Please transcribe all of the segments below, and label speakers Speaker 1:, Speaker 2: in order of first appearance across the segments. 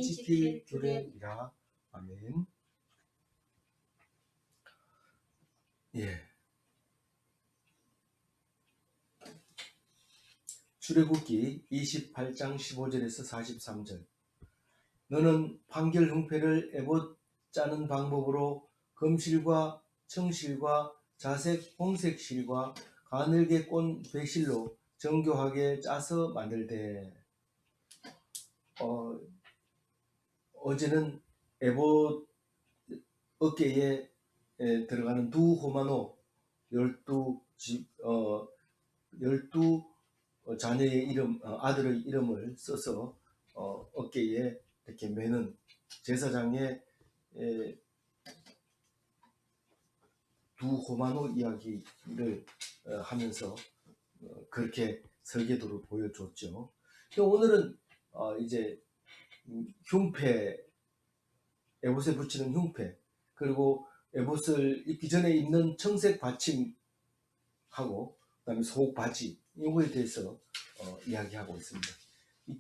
Speaker 1: 지킬 규례이라. 아멘. 예. 출애굽기 28장 15절에서 43절. 너는 판결 형패를 에봇 짜는 방법으로 금실과 청실과 자색 홍색 실과 가늘게 꼰 배실로 정교하게 짜서 만들되. 어제는 에봇 어깨에 들어가는 두 호마노 12 자녀의 이름, 아들의 이름을 써서 어깨에 이렇게 매는 제사장의 두 호마노 이야기를 하면서 그렇게 설계도를 보여줬죠. 오늘은 이제 흉패, 에봇에 붙이는 흉패, 그리고 에봇을 입기 전에 입는 청색 받침하고 그다음에 속 바지, 이거에 대해서 이야기하고 있습니다.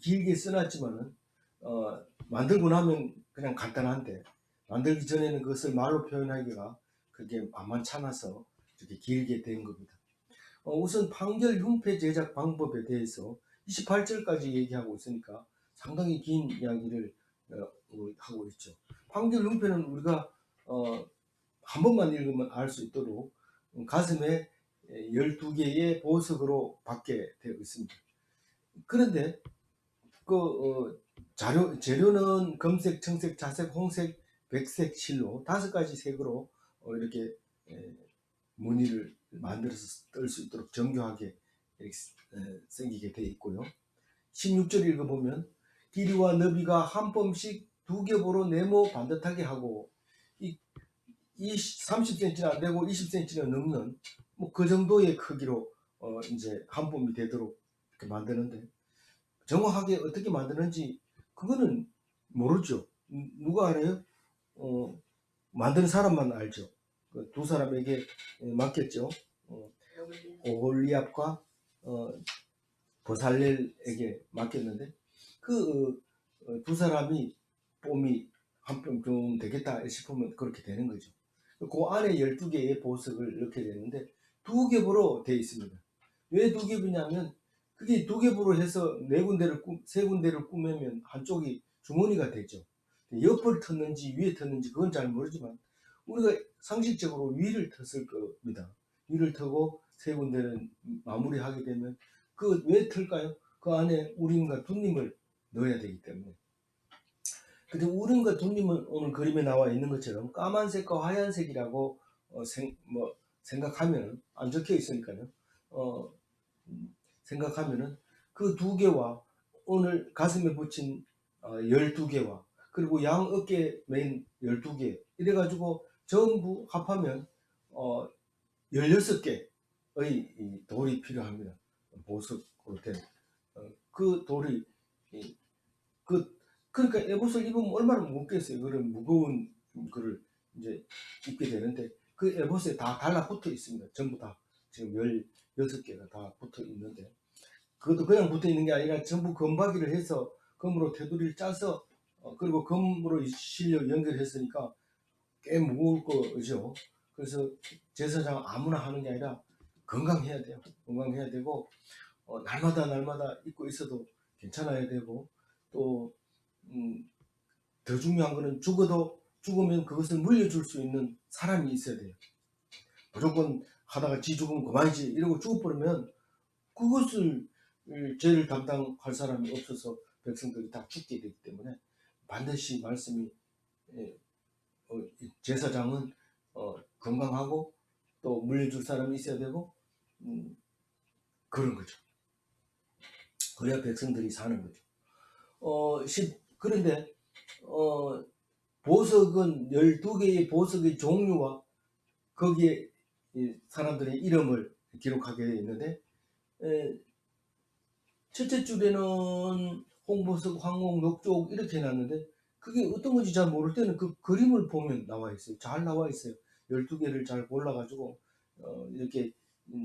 Speaker 1: 길게 써놨지만은 만들고 나면 그냥 간단한데 만들기 전에는 그것을 말로 표현하기가 그게 만만찮아서 이렇게 길게 된 겁니다. 우선 판결 흉패 제작 방법에 대해서 28절까지 얘기하고 있으니까 상당히 긴 이야기를 하고 있죠. 판결 흉패는 우리가 한 번만 읽으면 알 수 있도록 가슴에 12개의 보석으로 받게 되어 있습니다. 그런데 그 재료는 검색, 청색, 자색, 홍색, 백색 실로 5가지 색으로 이렇게 무늬를 만들어서 뜰 수 있도록 정교하게 이렇게 생기게 되어 있고요. 16절 읽어보면 길이와 너비가 한 뼘씩 2겹으로 네모 반듯하게 하고 이 30cm는 안 되고 20cm는 넘는 뭐 그 정도의 크기로 이제 한 뼘이 되도록 이렇게 만드는데 정확하게 어떻게 만드는지 그거는 모르죠. 누가 알아요? 만드는 사람만 알죠. 그 두 사람에게 맡겼죠. 오홀리압과 버살렐에게 맡겼는데 그 두 사람이 뼘이 한 뼘 좀 되겠다 싶으면 그렇게 되는 거죠. 그 안에 12개의 보석을 넣게 되는데 2겹으로 되어 있습니다. 왜 2겹이냐면 그게 2겹으로 해서 세 군데를 꾸매면 한쪽이 주머니가 되죠. 옆을 텄는지 위에 텄는지 그건 잘 모르지만 우리가 상식적으로 위를 텄을 겁니다. 위를 트고 세 군데는 마무리하게 되면 그 왜 틀까요? 그 안에 우림과 둔림을 넣어야 되기 때문에. 근데 우림과 둔림은 오늘 그림에 나와 있는 것처럼 까만색과 하얀색이라고 생각하면 안 적혀 있으니까요. 생각하면은 그 2개와 오늘 가슴에 붙인 12개와 그리고 양 어깨에 맨 12개 이래가지고 전부 합하면 16개의 돌이 필요합니다. 보석으로 된 그 돌이 그러니까 에봇을 입으면 얼마나 무겁겠어요. 그런 무거운 거를 이제 입게 되는데 그 에봇에 다 달라붙어 있습니다. 전부 다 지금 16개가 다 붙어 있는데 그것도 그냥 붙어 있는 게 아니라 전부 금박이를 해서 금으로 테두리를 짜서 그리고 금으로 실려 연결했으니까 꽤 무거울 거죠. 그래서 제사장 아무나 하는 게 아니라 건강해야 돼요. 건강해야 되고 날마다 입고 있어도 괜찮아야 되고 또 더 중요한 거는 죽으면 그것을 물려줄 수 있는 사람이 있어야 돼요. 무조건 하다가 지 죽으면 그만이지 이러고 죽어버리면 그것을 죄를 담당할 사람이 없어서 백성들이 다 죽게 되기 때문에 반드시 말씀이 제사장은 건강하고 또 물려줄 사람이 있어야 되고 그런 거죠. 그래야 백성들이 사는 거죠. 그런데 보석은 12개의 보석의 종류와 거기에 사람들의 이름을 기록하게 되어 있는데 첫째 줄에는 홍보석, 황옥, 녹족 이렇게 해놨는데 그게 어떤 건지 잘 모를 때는 그 그림을 보면 나와 있어요. 잘 나와 있어요. 12개를 잘 골라가지고 이렇게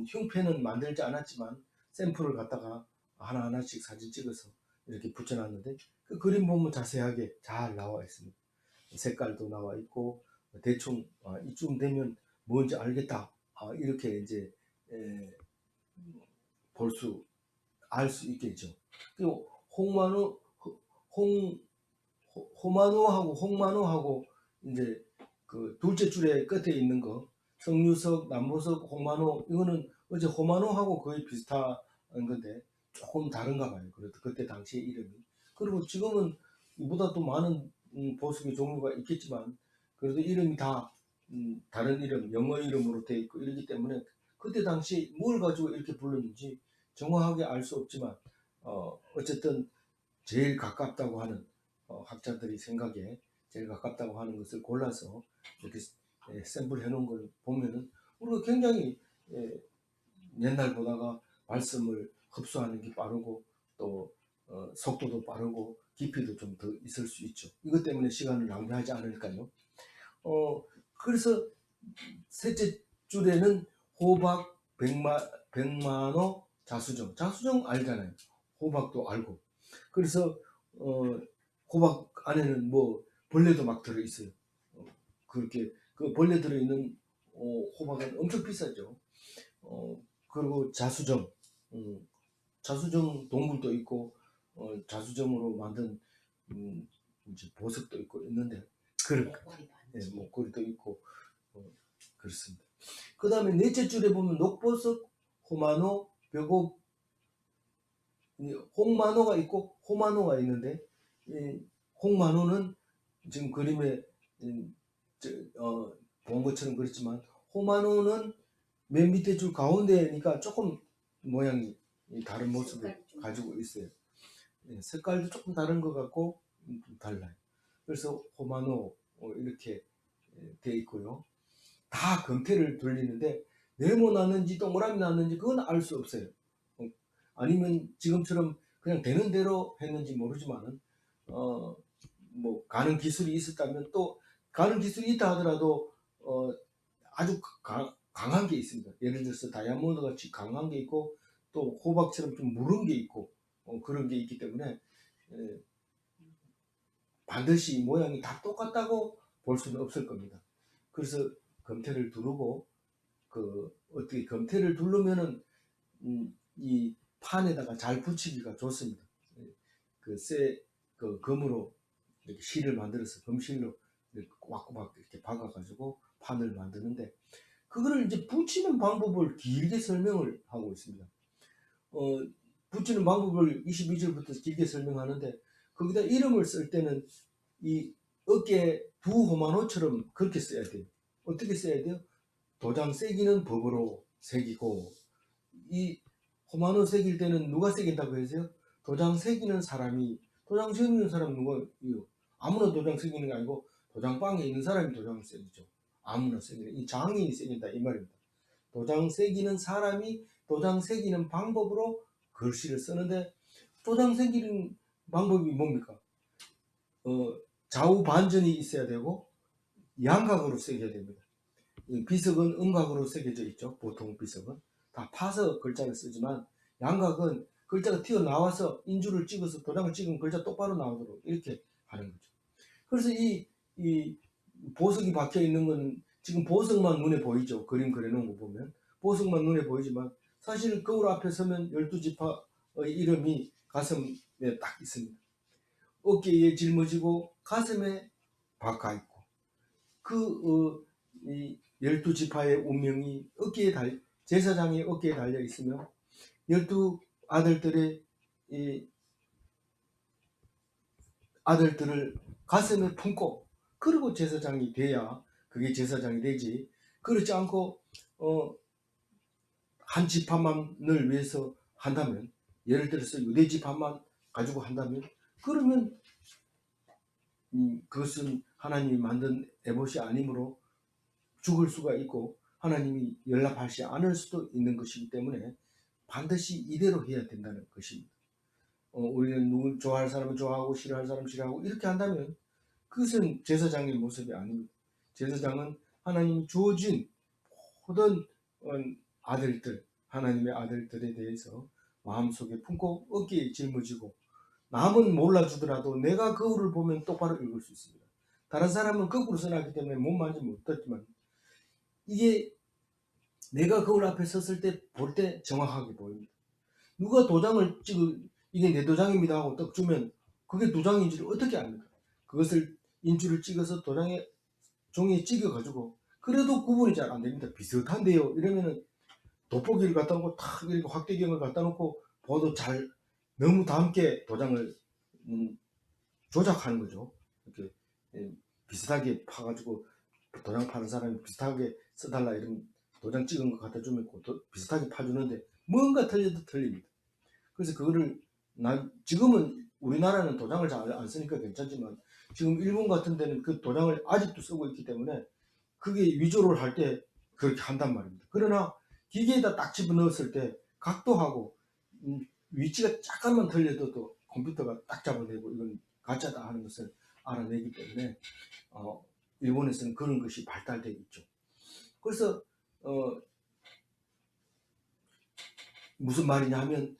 Speaker 1: 흉패는 만들지 않았지만 샘플을 갖다가 하나하나씩 사진 찍어서 이렇게 붙여놨는데 그 그림 보면 자세하게 잘 나와 있습니다. 색깔도 나와 있고 대충 이쯤 되면 뭔지 알겠다. 이렇게 이제 볼 수 알 수 있겠죠. 그리고 홍만호 홍 호만호하고 홍만호하고 이제 그 둘째 줄에 끝에 있는 거 성유석, 남보석, 홍만호 이거는 어제 호만호하고 거의 비슷한 건데 조금 다른가 봐요. 그래도 그때 당시에 이름이. 그리고 지금은 이보다 또 많은 보석의 종류가 있겠지만 그래도 이름이 다 다른 이름, 영어 이름으로 돼 있고 이러기 때문에 그때 당시 뭘 가지고 이렇게 불렀는지 정확하게 알 수 없지만 어쨌든 제일 가깝다고 하는 학자들이 생각에 제일 가깝다고 하는 것을 골라서 이렇게 샘플 해놓은 걸 보면은 우리가 굉장히 옛날 보다가 말씀을 흡수하는 게 빠르고 또 속도도 빠르고 깊이도 좀 더 있을 수 있죠. 이것 때문에 시간을 낭비하지 않으니까요. 그래서 셋째 줄에는 호박, 백만호, 자수정. 자수정 알잖아요. 호박도 알고. 그래서 호박 안에는 뭐 벌레도 막 들어 있어요. 그렇게 그 벌레 들어 있는 호박은 엄청 비싸죠. 그리고 자수정, 자수정 동굴도 있고 자수정으로 만든 이제 보석도 있고 있는데 그런 목걸이도 있고 그렇습니다. 그 다음에 넷째 줄에 보면 녹보석, 호만호, 벽옥, 홍만호가 있고 호만호가 있는데 홍만호는 지금 그림에 본 것처럼 그렇지만 호만호는 맨 밑에 줄 가운데니까 조금 모양이 다른 모습을 가지고 있어요. 색깔도 조금 다른 것 같고 좀 달라요. 그래서 호만호 이렇게 돼 있고요. 다 금태를 돌리는데 네모났는지 동그라미 났는지 그건 알 수 없어요. 아니면 지금처럼 그냥 되는 대로 했는지 모르지만은 뭐 가는 기술이 있었다면 또 가는 기술이 있다 하더라도 아주 강한 게 있습니다. 예를 들어서 다이아몬드 같이 강한 게 있고 또 호박처럼 좀 무른 게 있고 그런 게 있기 때문에 반드시 모양이 다 똑같다고 볼 수는 없을 겁니다. 그래서 검태를 두르고 어떻게 검태를 두르면은 이 판에다가 잘 붙이기가 좋습니다. 그 검으로 이렇게 실을 만들어서 검실로 이렇게 꼬박꼬박 이렇게 박아가지고 판을 만드는데 그거를 이제 붙이는 방법을 길게 설명을 하고 있습니다. 붙이는 방법을 22절부터 길게 설명하는데 거기다 이름을 쓸 때는 이 어깨 두 호만호처럼 그렇게 써야 돼요. 어떻게 써야 돼요? 도장 새기는 법으로 새기고 이 호만호 새길 때는 누가 새긴다고 했어요? 도장 새기는 사람이 도장 새기는 사람 누가요? 아무나 도장 새기는 게 아니고 도장방에 있는 사람이 도장을 새기죠. 아무나 새기는 이 장인이 새긴다 이 말입니다. 도장 새기는 사람이 도장 새기는 방법으로 글씨를 쓰는데 도장 새기는 방법이 뭡니까? 좌우 반전이 있어야 되고 양각으로 새겨야 됩니다. 비석은 음각으로 새겨져 있죠. 보통 비석은 다 파서 글자를 쓰지만 양각은 글자가 튀어나와서 인주를 찍어서 도장을 찍으면 글자 똑바로 나오도록 이렇게 하는 거죠. 그래서 이 보석이 박혀 있는 건 지금 보석만 눈에 보이죠. 그림 그려놓은 거 보면 보석만 눈에 보이지만 사실 거울 앞에 서면 12지파의 이름이 가슴에 딱 있습니다. 어깨에 짊어지고 가슴에 박혀 있고 이 12지파의 운명이 제사장의 어깨에 달려 있으며 12아들들의 이 아들들을 가슴에 품고 그리고 제사장이 돼야 그게 제사장이 되지. 그렇지 않고 한 지파만을 위해서 한다면 예를 들어서 유대 지파만 가지고 한다면 그러면 그것은 하나님이 만든 에봇이 아니므로 죽을 수가 있고 하나님이 연락하지 않을 수도 있는 것이기 때문에 반드시 이대로 해야 된다는 것입니다. 우리는 누굴 좋아할 사람은 좋아하고 싫어할 사람은 싫어하고 이렇게 한다면 그것은 제사장의 모습이 아닙니다. 제사장은 하나님이 주어진 모든 아들들, 하나님의 아들들에 대해서 마음속에 품고 어깨에 짊어지고 남은 몰라주더라도 내가 거울을 보면 똑바로 읽을 수 있습니다. 다른 사람은 거꾸로 써놨기 때문에 못 만지면 못했지만 이게 내가 거울 앞에 섰을 때 볼 때 정확하게 보입니다. 누가 도장을 찍어 이게 내 도장입니다 하고 딱 주면 그게 도장인지를 어떻게 압니까? 그것을 인출을 찍어서 도장에 종이에 찍어 가지고 그래도 구분이 잘 안 됩니다. 비슷한데요 이러면은 돋보기를 갖다 놓고 탁 이렇게 확대경을 갖다 놓고 봐도 잘 너무 닮게 도장을 조작하는 거죠. 이렇게 비슷하게 파가지고 도장 파는 사람이 비슷하게 써달라 이러면 도장 찍은 거 갖다 주면 비슷하게 파주는데 뭔가 틀려도 틀립니다. 그래서 그거를 지금은 우리나라는 도장을 잘 안 쓰니까 괜찮지만 지금 일본 같은 데는 그 도장을 아직도 쓰고 있기 때문에 그게 위조를 할 때 그렇게 한단 말입니다. 그러나 기계에다 딱 집어넣었을 때 각도하고 위치가 약간만 틀려도 또 컴퓨터가 딱 잡아내고 이건 가짜다 하는 것을 알아내기 때문에 일본에서는 그런 것이 발달되어 있죠. 그래서 무슨 말이냐 하면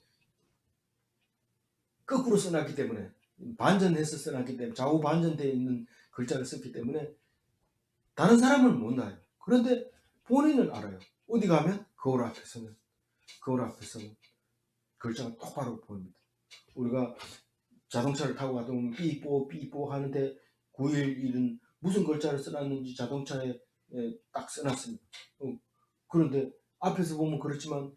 Speaker 1: 거꾸로 써놨기 때문에 반전해서 써놨기 때문에 좌우 반전되어 있는 글자를 썼기 때문에 다른 사람은 못 나요. 그런데 본인은 알아요. 어디 가면 거울 앞에 서면 글자가 똑바로 보입니다. 우리가 자동차를 타고 가다 보면 삐뽀 삐뽀 하는데 911은 무슨 글자를 써놨는지 자동차에 딱 써놨습니다. 그런데 앞에서 보면 그렇지만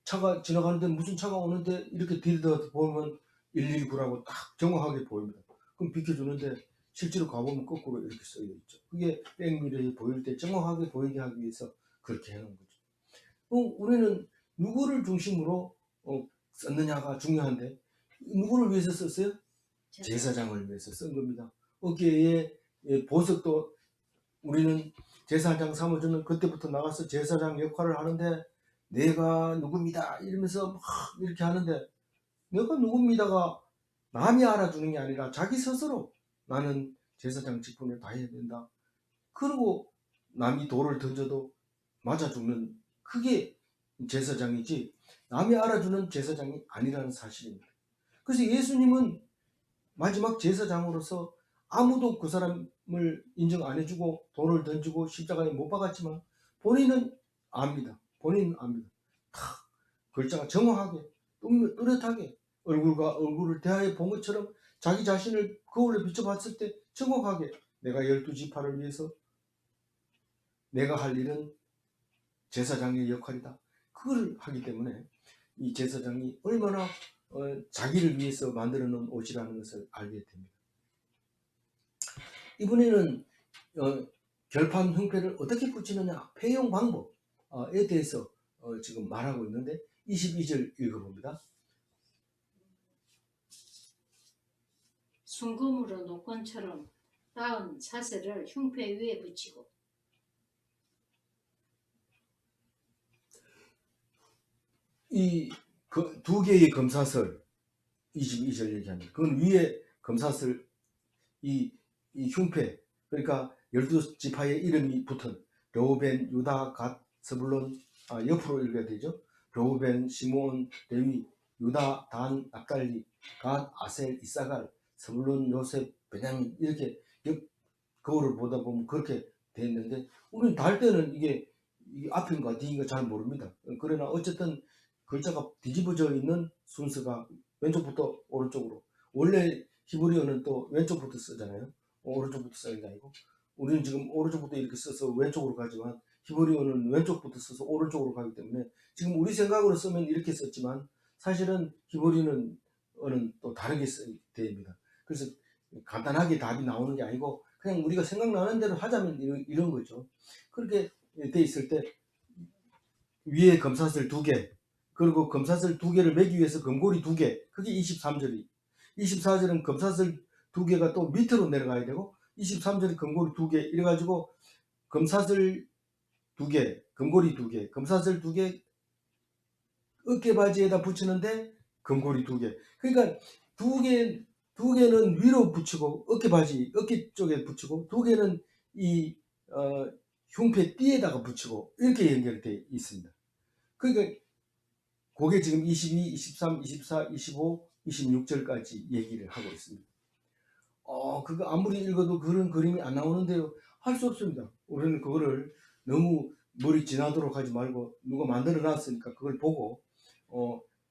Speaker 1: 차가 지나가는데 무슨 차가 오는데 이렇게 들여다 보면 119라고 딱 정확하게 보입니다. 그럼 비켜주는데 실제로 가보면 거꾸로 이렇게 써져 있죠. 그게 백미러에 보일 때 정확하게 보이게 하기 위해서 그렇게 해놓은 거죠. 우리는 누구를 중심으로 썼느냐가 중요한데 누구를 위해서 썼어요? 제사장을 위해서 쓴 겁니다. 어깨에 보석도 우리는 제사장 삼아주면 그때부터 나가서 제사장 역할을 하는데 내가 누굽니다 이러면서 막 이렇게 하는데 내가 누굽니다가 남이 알아주는 게 아니라 자기 스스로 나는 제사장 직분을 다해야 된다. 그리고 남이 돌을 던져도 맞아 죽는 그게 제사장이지 남이 알아주는 제사장이 아니라는 사실입니다. 그래서 예수님은 마지막 제사장으로서 아무도 그 사람을 인정 안 해주고 돌을 던지고 십자가에 못 박았지만 본인은 압니다. 본인은 압니다. 탁 글자가 정확하게 뚜렷하게 얼굴과 얼굴을 대하여 본 것처럼 자기 자신을 거울에 비춰봤을 때 정확하게 내가 12지파를 위해서 내가 할 일은 제사장의 역할이다. 그걸 하기 때문에 이 제사장이 얼마나 자기를 위해서 만들어 놓은 옷이라는 것을 알게 됩니다. 이번에는 결판 형패를 어떻게 붙이느냐 폐용 방법에 대해서 지금 말하고 있는데 22절 읽어봅니다.
Speaker 2: 순금으로 노건처럼 따은 사슬을 흉패 위에 붙이고
Speaker 1: 이 두 개의 검사슬 22절 얘기합니다. 그건 위에 검사슬 이 흉패 그러니까 12지파의 이름이 붙은 르우벤, 유다, 갓, 스불론 옆으로 읽어야 되죠. 르우벤, 시므온, 레위, 유다, 단, 납달리, 갓, 아셀, 이사갈, 스불론, 요셉, 베냐민 이렇게 거울을 보다 보면 그렇게 돼 있는데 우리는 달 때는 이게 앞인가 뒤인가 잘 모릅니다. 그러나 어쨌든 글자가 뒤집어져 있는 순서가 왼쪽부터 오른쪽으로 원래 히브리어는 또 왼쪽부터 쓰잖아요. 오른쪽부터 쓰는 게 아니고 우리는 지금 오른쪽부터 이렇게 써서 왼쪽으로 가지만 히브리어는 왼쪽부터 써서 오른쪽으로 가기 때문에 지금 우리 생각으로 쓰면 이렇게 썼지만 사실은 히브리어는 또 다르게 됩니다. 그래서 간단하게 답이 나오는 게 아니고 그냥 우리가 생각나는 대로 하자면 이런 거죠. 그렇게 돼 있을 때 위에 검사슬 2개 그리고 검사슬 2개를 매기 위해서 금고리 2개 그게 23절이 24절은 검사슬 2개가 또 밑으로 내려가야 되고 23절이 금고리 2개 이래가지고 검사슬 2개 금고리 2개 검사슬 2개 어깨바지에다 붙이는데 금고리 2개 그러니까 2개는 위로 붙이고 어깨바지 어깨 쪽에 붙이고 2개는 이 흉패 띠에다가 붙이고 이렇게 연결되어 있습니다. 그러니까 그게 지금 22, 23, 24, 25, 26절까지 얘기를 하고 있습니다. 그거 아무리 읽어도 그런 그림이 안 나오는데요. 할 수 없습니다. 우리는 그거를 너무 머리 지나도록 하지 말고 누가 만들어 놨으니까 그걸 보고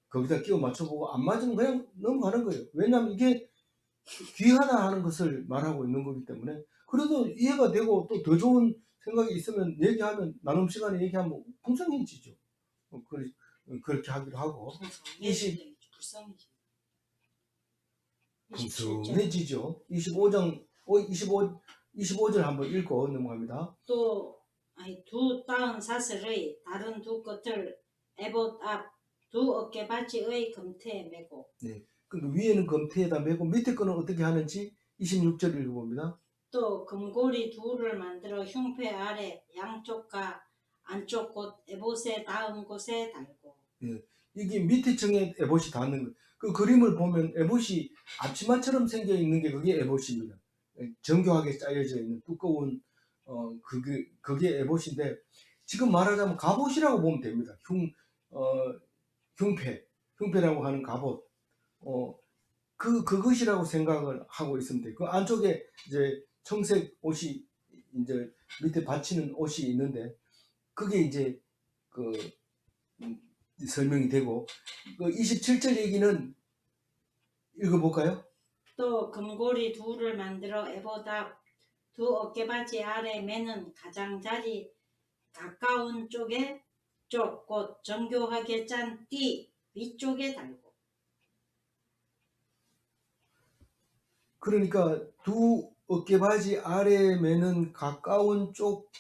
Speaker 1: 거기다 끼워 맞춰보고 안 맞으면 그냥 넘어가는 거예요. 왜냐하면 이게 귀하다 하는 것을 말하고 있는 거기 때문에 그래도 이해가 되고 또 더 좋은 생각이 있으면 얘기하면 나눔 시간에 얘기하면 풍성해지죠. 그렇게 하기로 하고
Speaker 2: 불쌍해지. 27절.
Speaker 1: 풍성해지죠. 25절 한번 읽고 넘어갑니다.
Speaker 2: 또 두 따은 사슬의 다른 두 끝을 에봇 앞 두 어깨받치의 금태에 메고.
Speaker 1: 네. 그 위에는 검태에다 메고 밑에 거는 어떻게 하는지 26절 읽어봅니다.
Speaker 2: 또 금고리 둘을 만들어 흉패 아래 양쪽과 안쪽 곳 에봇에 닿은 곳에 달고.
Speaker 1: 예. 이게 밑에 층에 에봇이 닿는 거예요. 그 그림을 보면 에봇이 앞치마처럼 생겨 있는 게 그게 에봇입니다. 정교하게 짜여져 있는 두꺼운 그게 에봇인데 지금 말하자면 갑옷이라고 보면 됩니다. 흉패라고 하는 갑옷. 그것이라고 생각을 하고 있으면 돼요. 그 안쪽에 이제 청색 옷이 이제 밑에 받치는 옷이 있는데 그게 이제 그 설명이 되고 그 27절 얘기는 읽어볼까요?
Speaker 2: 또 금고리 둘을 만들어 에봇 앞 두 어깨받치 아래 매는 가장자리 가까운 쪽에 쪽 곧 정교하게 짠 띠 위쪽에 달고.
Speaker 1: 그러니까 두 어깨바지 아래 매는 가까운 쪽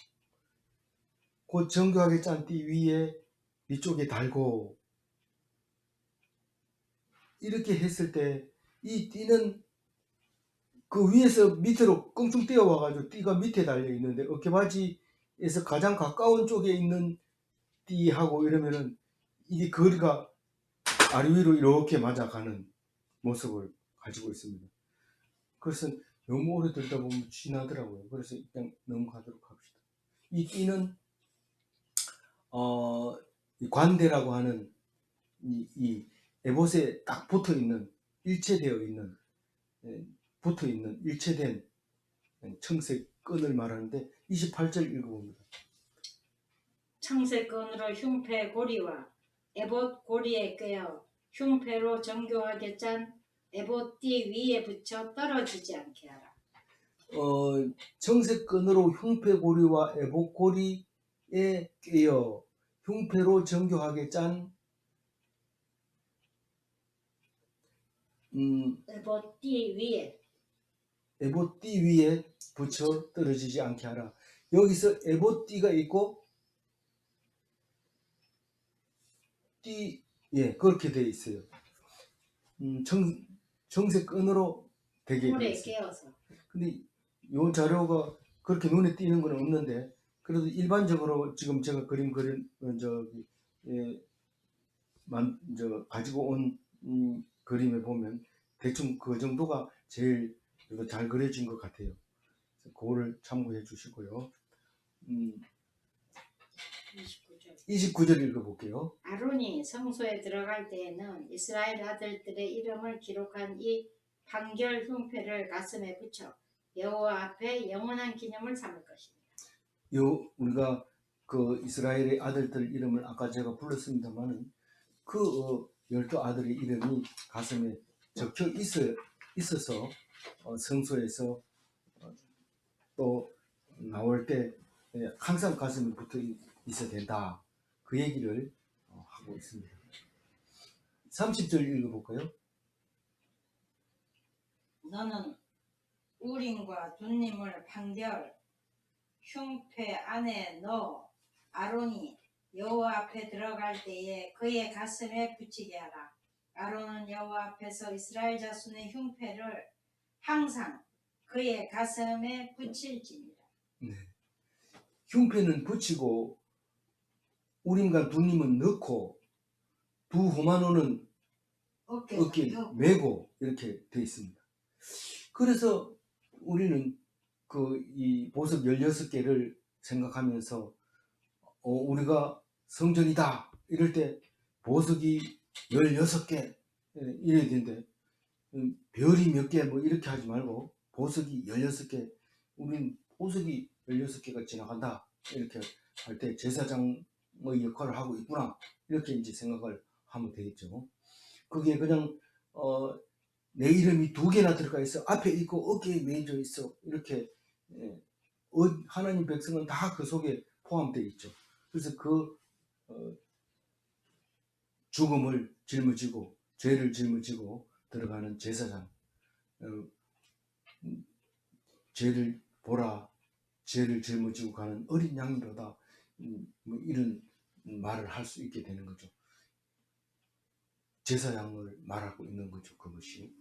Speaker 1: 곧 정교하게 짠 띠 위에 위쪽에 달고 이렇게 했을 때 이 띠는 그 위에서 밑으로 껑충 뛰어와가지고 띠가 밑에 달려 있는데 어깨바지에서 가장 가까운 쪽에 있는 띠하고 이러면은 이게 거리가 아래 위로 이렇게 맞아가는 모습을 가지고 있습니다. 그래서 너무 오래 들다 보면 지나더라고요. 그래서 그냥 넘어가도록 합시다. 이 띠는 이 관대라고 하는 이 에봇에 딱 붙어 있는 일체되어 있는 붙어 있는 일체된 청색 끈을 말하는데 28절 읽어봅니다.
Speaker 2: 청색 끈으로 흉패 고리와 에봇 고리에 꿰어 흉패로 정교하게 짠 에봇 띠 위에 붙여 떨어지지 않게 하라.
Speaker 1: 청색 끈으로 흉패고리와 에봇고리에 꿰어 흉패로 정교하게 짠
Speaker 2: 에봇 띠 위에
Speaker 1: 에봇띠 위에 붙여 떨어지지 않게 하라. 여기서 에봇띠가 있고 띠, 그렇게 되어 있어요. 청색 끈으로 되게 되어
Speaker 2: 홀에
Speaker 1: 있어요.
Speaker 2: 깨어서.
Speaker 1: 근데 이 자료가 그렇게 눈에 띄는 건 없는데 그래도 일반적으로 지금 제가 가지고 온 그림에 보면 대충 그 정도가 제일 잘 그려진 것 같아요. 그거를 참고해 주시고요. 29절 읽어볼게요.
Speaker 2: 아론이 성소에 들어갈 때에는 이스라엘 아들들의 이름을 기록한 이 판결 흉패를 가슴에 붙여 여호와 앞에 영원한 기념을 삼을 것입니다.
Speaker 1: 우리가 그 이스라엘의 아들들 이름을 아까 제가 불렀습니다만은 그 12아들의 이름이 가슴에 적혀 있어서 성소에서 또 나올 때 항상 가슴에 붙어 있어야 된다. 그 얘기를 하고 있습니다. 30절 읽어볼까요?
Speaker 2: 너는 우림과 둔림을 판결 흉패 안에 넣어 아론이 여호와 앞에 들어갈 때에 그의 가슴에 붙이게 하라. 아론은 여호와 앞에서 이스라엘 자손의 흉패를 항상 그의 가슴에 붙일지니라.
Speaker 1: 네. 흉패는 붙이고 우림과 둔림은 넣고 두 호마노는 어깨에 메고 이렇게 되어 있습니다. 그래서 우리는 이 보석 16개를 생각하면서 우리가 성전이다 이럴 때 보석이 16개 이래야 되는데 별이 몇 개 뭐 이렇게 하지 말고 보석이 16개, 우린 보석이 16개가 지나간다 이렇게 할 때 제사장의 역할을 하고 있구나 이렇게 이제 생각을 하면 되겠죠. 그게 그냥 내 이름이 2개나 들어가 있어 앞에 있고 어깨에 매여져 있어 이렇게 하나님 백성은 다 그 속에 포함되어 있죠. 그래서 그 죽음을 짊어지고 죄를 짊어지고 들어가는 제사장, 죄를 보라 죄를 짊어지고 가는 어린 양이로다, 뭐 이런 말을 할 수 있게 되는 거죠. 제사장을 말하고 있는 거죠. 그것이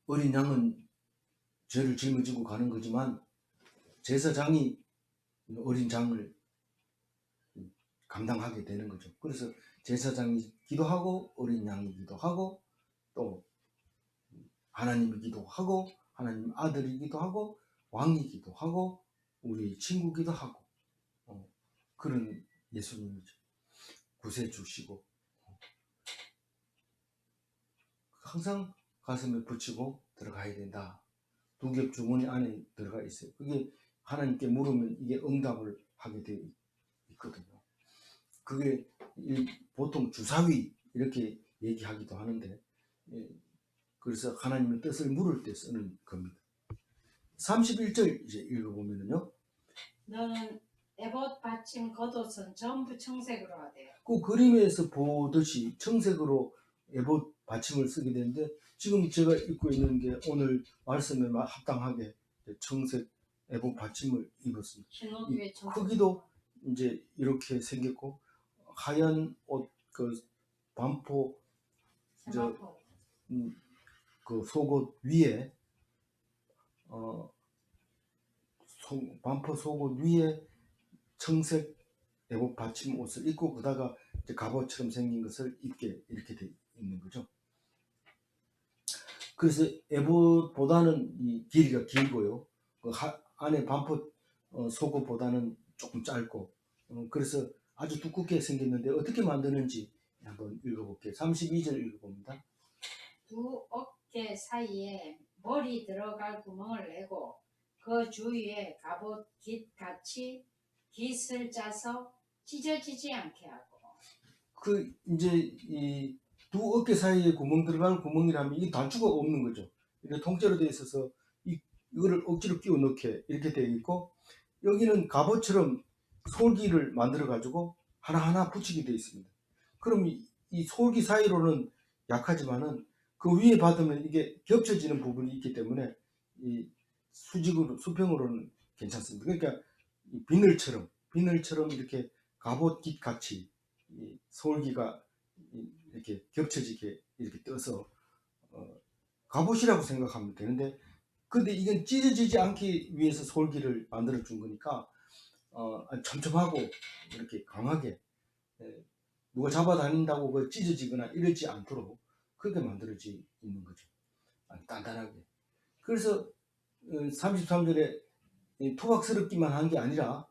Speaker 1: 어린 양은 죄를 짊어지고 가는 거지만 제사장이 어린 장을 감당하게 되는 거죠. 그래서 제사장이기도 하고 어린 양이기도 하고 또 하나님이기도 하고 하나님 아들이기도 하고 왕이기도 하고 우리 친구기도 하고 그런 예수님이죠. 구세주시고 항상 가슴에 붙이고 들어가야 된다. 두 겹 주머니 안에 들어가 있어요. 그게 하나님께 물으면 이게 응답을 하게 되어 있거든요. 그게 보통 주사위 이렇게 얘기하기도 하는데 그래서 하나님의 뜻을 물을 때 쓰는 겁니다. 31절 이제 읽어보면요.
Speaker 2: 너는 에봇 받침 겉옷은 전부 청색으로 하되요.
Speaker 1: 그 그림에서 보듯이 청색으로 에봇 받침을 쓰게 되는데 지금 제가 입고 있는 게 오늘 말씀에 합당하게 청색 에봇 받침을 입었습니다. 이 크기도 이제 이렇게 생겼고 하얀 옷 그 반포 그 속옷 위에 반포 속옷 위에 청색 에봇 받침 옷을 입고 그다가 이제 갑옷처럼 생긴 것을 입게 이렇게 돼 있는 거죠. 그래서 에봇보다는 이 길이가 길고요. 그 안에 반포 속옷보다는 조금 짧고 그래서 아주 두껍게 생겼는데 어떻게 만드는지 한번 읽어볼게요. 32절 읽어봅니다.
Speaker 2: 두 어깨 사이에 머리 들어갈 구멍을 내고 그 주위에 갑옷 깃같이 깃을 짜서 찢어지지 않게 하고.
Speaker 1: 그 이제 이 두 어깨 사이에 구멍 들어갈 구멍이라면 이 단추가 없는 거죠. 이렇게 통째로 되어 있어서 이거를 억지로 끼워 넣게 이렇게 되어 있고 여기는 갑옷처럼 솔기를 만들어 가지고 하나하나 붙이게 되어 있습니다. 그럼 이 솔기 사이로는 약하지만은 그 위에 받으면 이게 겹쳐지는 부분이 있기 때문에 이 수평으로는 괜찮습니다. 그러니까 이 비늘처럼 이렇게 갑옷깃 같이 이 솔기가 이렇게 겹쳐지게 이렇게 떠서 갑옷이라고 생각하면 되는데 근데 이건 찢어지지 않기 위해서 솔기를 만들어 준 거니까 촘촘하고 이렇게 강하게 누가 잡아다닌다고 그 찢어지거나 이러지 않도록 그렇게 만들어져 있는 거죠. 단단하게. 그래서 33절에 투박스럽기만 한 게 아니라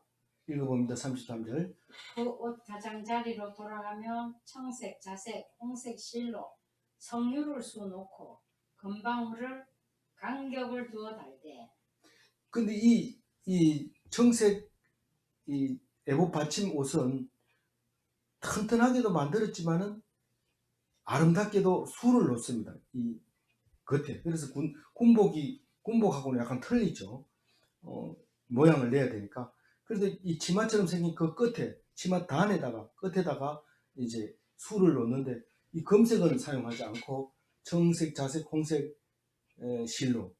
Speaker 1: 읽어봅니다. 33절.
Speaker 2: 그 옷 가장자리로 돌아가면 청색, 자색, 홍색 실로 성류를 쑤놓고 금방울을 간격을 두어 달되.
Speaker 1: 근데 이 청색 이 에봇 받침 옷은 튼튼하게도 만들었지만은 아름답게도 술을 놓습니다. 이 겉에. 그래서 군복하고는 약간 틀리죠. 모양을 내야 되니까. 그래서 이 치마처럼 생긴 그 끝에 치마 끝에다가 이제 술을 놓는데 이 검색은 사용하지 않고 청색, 자색, 홍색 실로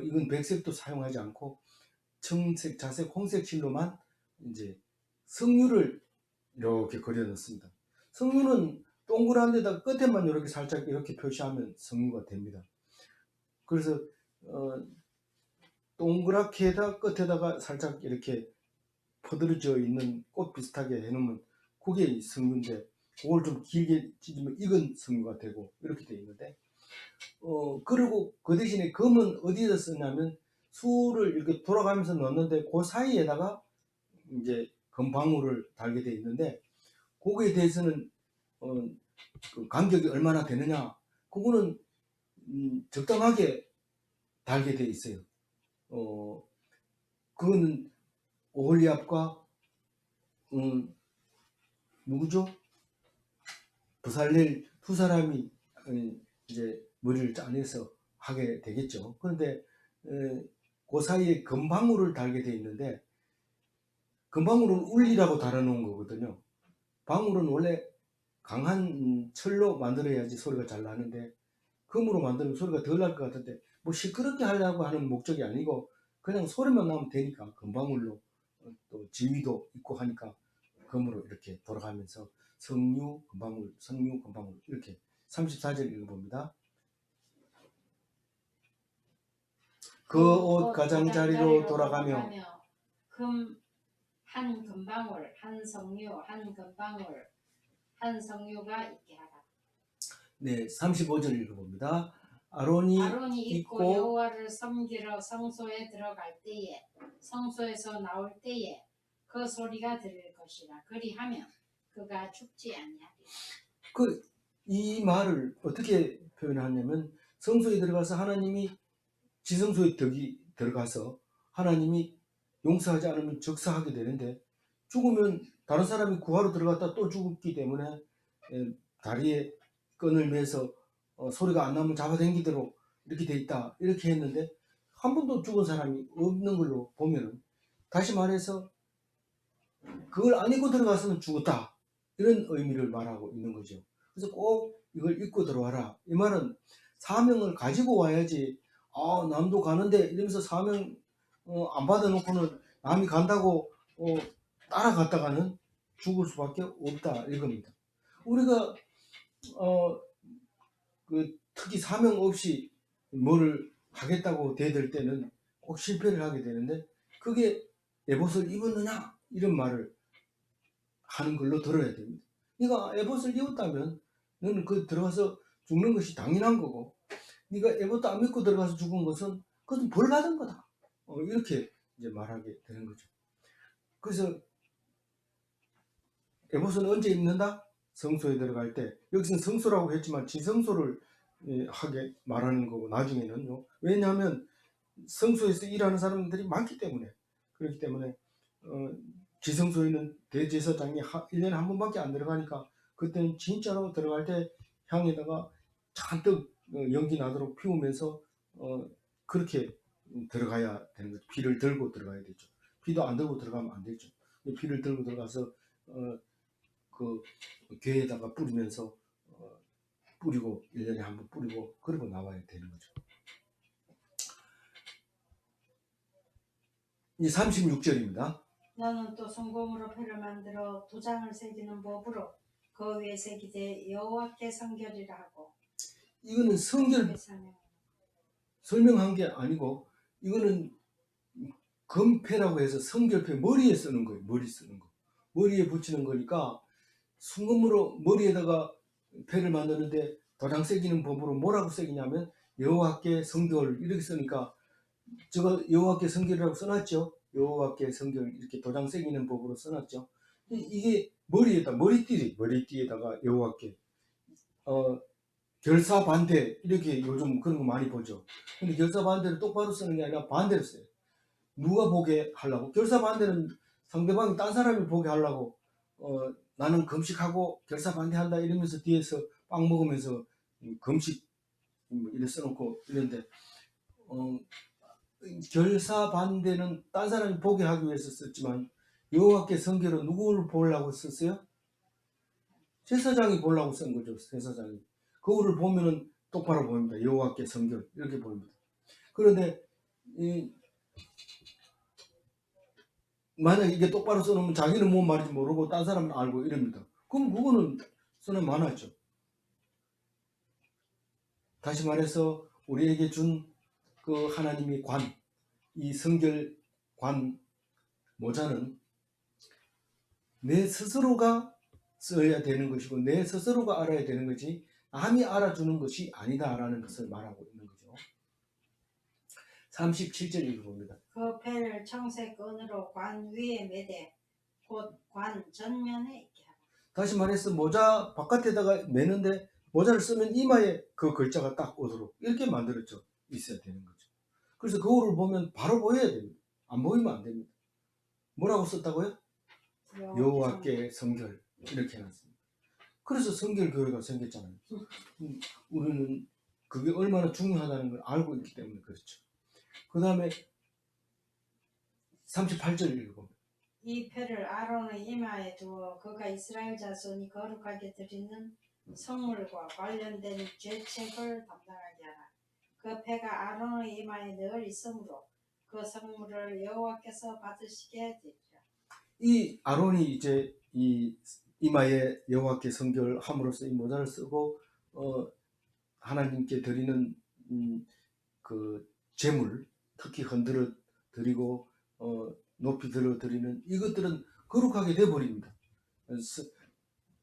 Speaker 1: 이건 백색도 사용하지 않고 청색, 자색, 홍색 실로만 이제 석류를 이렇게 그려 넣습니다. 석류는 동그란 데다가 끝에만 이렇게 살짝 이렇게 표시하면 석류가 됩니다. 그래서 동그랗게다 끝에다가 살짝 이렇게 퍼들어져 있는 꽃 비슷하게 해놓으면 그게 석류인데 그걸 좀 길게 찢으면 익은 석류가 되고 이렇게 되어 있는데 그리고 그 대신에 금은 어디에다 쓰냐면 술을 이렇게 돌아가면서 넣는데 그 사이에다가 이제 금방울을 달게 되어 있는데 거기에 대해서는 그 간격이 얼마나 되느냐, 그거는 적당하게 달게 돼 있어요. 그거는 오홀리압과 누구죠? 부살렐 두 사람이 이제 머리를 짜내서 하게 되겠죠. 그런데 그 사이에 금방울을 달게 돼 있는데, 금방울은 울리라고 달아놓은 거거든요. 방울은 원래 강한 철로 만들어야지 소리가 잘 나는데, 금으로 만들면 소리가 덜 날 것 같은데, 뭐 시끄럽게 하려고 하는 목적이 아니고 그냥 소리만 나면 되니까 금방울로, 또 지위도 있고 하니까 금으로 이렇게 돌아가면서 성류 금방울, 성류 금방울, 이렇게 34절 읽어봅니다. 그 옷 가장자리로 돌아가며
Speaker 2: 금 한 금방울, 한 성류, 한 금방울, 한 성류가 있게 하라.
Speaker 1: 네, 35절 읽어봅니다. 아론이
Speaker 2: 입고
Speaker 1: 입고
Speaker 2: 여호와를 섬기러 성소에 들어갈 때에, 성소에서 나올 때에 그 소리가 들릴 것이라. 그리하면 그가 죽지 아니하리라.
Speaker 1: 이 말을 어떻게 표현하냐면, 성소에 들어가서 하나님이 지성소에 들어가서 하나님이 용서하지 않으면 적사하게 되는데, 죽으면 다른 사람이 구하러 들어갔다 또 죽었기 때문에 다리에 끈을 매서 소리가 안 나면 잡아당기도록 이렇게 돼 있다, 이렇게 했는데 한 번도 죽은 사람이 없는 걸로 보면은, 다시 말해서 그걸 안 입고 들어가서는 죽었다, 이런 의미를 말하고 있는 거죠. 그래서 꼭 이걸 입고 들어와라. 이 말은 사명을 가지고 와야지, 남도 가는데 이러면서 사명 안 받아놓고는 남이 간다고 따라갔다가는 죽을 수밖에 없다, 이겁니다. 우리가 특히 사명 없이 뭐를 하겠다고 대들 때는 꼭 실패를 하게 되는데, 그게 에봇을 입었느냐, 이런 말을 하는 걸로 들어야 됩니다. 네가 에봇을 입었다면 너는 그 들어가서 죽는 것이 당연한 거고, 네가 에봇도 안 믿고 들어가서 죽은 것은 그것은 벌 받은 거다, 이렇게 이제 말하게 되는 거죠. 그래서 에봇은 언제 입는다? 성소에 들어갈 때. 여기서는 성소라고 했지만 지성소를 하게 말하는 거고, 나중에는요. 왜냐하면 성소에서 일하는 사람들이 많기 때문에. 그렇기 때문에 지성소에는 대제사장이 1년에 한 번밖에 안 들어가니까, 그때는 진짜로 들어갈 때 향에다가 잔뜩 연기 나도록 피우면서 그렇게 들어가야 되는 거죠. 피를 들고 들어가야 되죠. 피도 안 들고 들어가면 안 되죠. 피를 들고 들어가서 그 괴에다가 뿌리면서 뿌리고 1년에 한 번 뿌리고 그러고 나와야 되는 거죠. 이 36절입니다.
Speaker 2: 너는 또 손금으로 패를 만들어 도장을 새기는 법으로 그 위에 새기되 여호와께 성결이라 하고.
Speaker 1: 이거는 성결 설명한 게 아니고, 이거는 금패라고 해서 성결패, 머리에 쓰는 거예요. 머리 쓰는 거, 머리에 붙이는 거니까, 순금으로 머리에다가 패를 만드는데 도장 새기는 법으로 뭐라고 새기냐면 여호와께 성결, 이렇게 쓰니까 저거 여호와께 성결이라고 써놨죠. 여호와께 성결, 이렇게 도장 새기는 법으로 써놨죠. 이게 머리띠에다가 여호와께 결사반대, 이렇게 요즘 그런 거 많이 보죠. 근데 결사반대를 똑바로 쓰는 게 아니라 반대로 써요. 누가 보게 하려고? 결사반대는 상대방이, 딴 사람이 보게 하려고 나는 금식하고 결사반대한다 이러면서 뒤에서 빵 먹으면서 금식 이래 써놓고 이런데, 결사반대는 딴 사람이 보게 하기 위해서 썼지만, 여호와께 성결은 누구를 보려고 썼어요? 제사장이 보려고 쓴 거죠. 제사장이. 그거를 보면은 똑바로 보입니다. 여호와께 성결, 이렇게 보입니다. 그런데 만약 이게 똑바로 써놓으면 자기는 뭔 말인지 모르고 딴 사람은 알고 이럽니다. 그럼 그거는 써는 많았죠. 다시 말해서 우리에게 준 그 하나님의 관, 이 성결 관 모자는 내 스스로가 써야 되는 것이고 내 스스로가 알아야 되는 거지 남이 알아주는 것이 아니다라는 것을 말하고 있는 거죠. 37절 읽어봅니다.
Speaker 2: 그 패를 청색 끈으로 관 위에 매되 곧 관 전면에 있게 하라.
Speaker 1: 다시 말해서 모자 바깥에다가 매는데 모자를 쓰면 이마에 그 글자가 딱 오도록 이렇게 만들어져 있어야 되는 거죠. 그래서 거울을 보면 바로 보여야 됩니다. 안 보이면 안 됩니다. 뭐라고 썼다고요? 여호와께 성결 이렇게 해놨습니다. 그래서 성결교회가 생겼잖아요. 우리는 그게 얼마나 중요하다는 걸 알고 있기 때문에 그렇죠. 그 다음에 38절 읽어보면
Speaker 2: 이 패를 아론의 이마에 두어 그가 이스라엘 자손이 거룩하게 드리는 성물과 관련된 죄책을 담당하게 하라. 그 패가 아론의 이마에 늘 있으므로 그 성물을 여호와께서 받으시게 되리라.
Speaker 1: 이 아론이 이제 이 이마에 여호와께 성결함으로써 이 모자를 쓰고 하나님께 드리는 그 제물, 특히 흔들어 드리고 높이 들어 드리는 이것들은 거룩하게 돼 버립니다.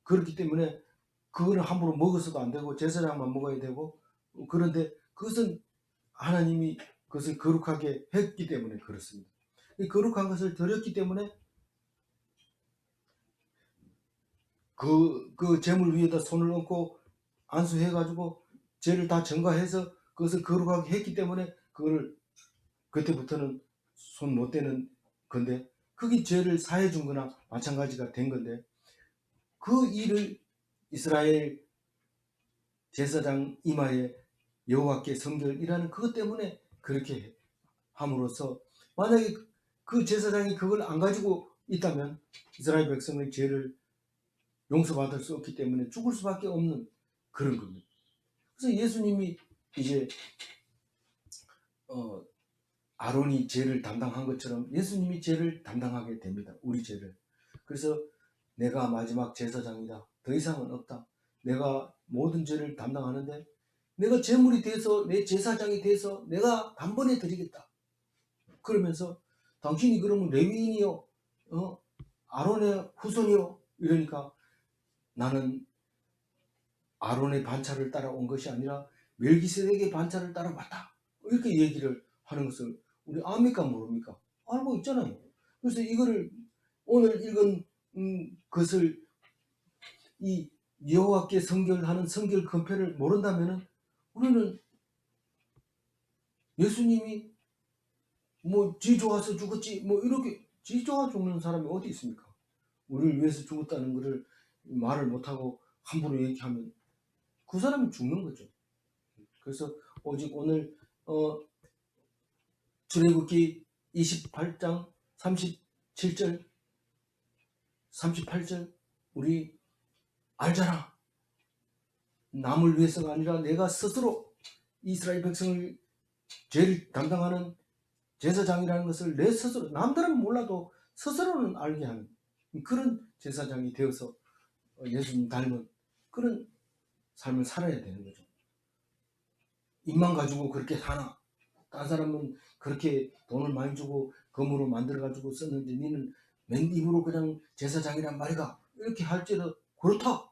Speaker 1: 그렇기 때문에 그거는 함부로 먹어서도 안 되고 제사장만 먹어야 되고, 그런데 그것은 하나님이 그것을 거룩하게 했기 때문에 그렇습니다. 이 거룩한 것을 드렸기 때문에 그 제물 위에다 손을 얹고 안수해가지고 죄를 다 전가해서 그것을 거룩하게 했기 때문에 그거를 그때부터는 손 못 대는 건데, 그게 죄를 사해 준 거나 마찬가지가 된 건데, 그 일을 이스라엘 제사장 이마에 여호와께 성결이라는 그것 때문에 그렇게 함으로써, 만약에 그 제사장이 그걸 안 가지고 있다면 이스라엘 백성의 죄를 용서받을 수 없기 때문에 죽을 수밖에 없는 그런 겁니다. 그래서 예수님이 이제 아론이 죄를 담당한 것처럼 예수님이 죄를 담당하게 됩니다. 우리 죄를. 그래서 내가 마지막 제사장이다. 더 이상은 없다. 내가 모든 죄를 담당하는데 내가 제물이 돼서 내 제사장이 돼서 내가 단번에 드리겠다. 그러면서 당신이 그러면 레위인이요, 아론의 후손이요, 이러니까 나는 아론의 반차를 따라온 것이 아니라 멜기세덱의 반차를 따라왔다. 이렇게 얘기를 하는 것을 우리 압니까 모릅니까? 알고 있잖아요. 그래서 이거를 오늘 읽은 것을 이 여호와께 성결하는 성결 금패를 모른다면은 우리는 예수님이 뭐 지 좋아서 죽었지 뭐 이렇게, 지 좋아 죽는 사람이 어디 있습니까? 우리를 위해서 죽었다는 것을 말을 못하고 함부로 얘기하면 그 사람이 죽는 거죠. 그래서 오직 오늘 출애굽기 28장 37절 38절 우리 알잖아. 남을 위해서가 아니라 내가 스스로 이스라엘 백성을 죄를 담당하는 제사장이라는 것을 내 스스로, 남들은 몰라도 스스로는 알게 하는 그런 제사장이 되어서 예수님 닮은 그런 삶을 살아야 되는 거죠. 입만 가지고 그렇게 사나? 딴 사람은 그렇게 돈을 많이 주고 금으로 만들어가지고 썼는데 니는 맨 입으로 그냥 제사장이란 말이가? 이렇게 할지라도 그렇다.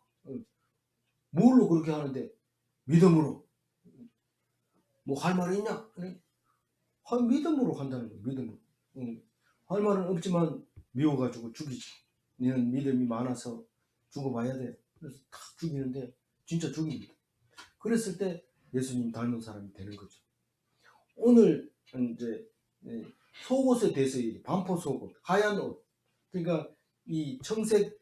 Speaker 1: 뭘로 그렇게 하는데? 믿음으로. 뭐 할 말이 있냐? 믿음으로 한다는 거예요. 믿음으로. 할 말은 없지만 미워가지고 죽이지. 너는 믿음이 많아서 죽어봐야 돼. 그래서 탁 죽이는데 진짜 죽입니다. 그랬을 때 예수님 닮은 사람이 되는 거죠. 오늘 이제 속옷에 대해서 반포 속옷, 하얀 옷, 그러니까 이 청색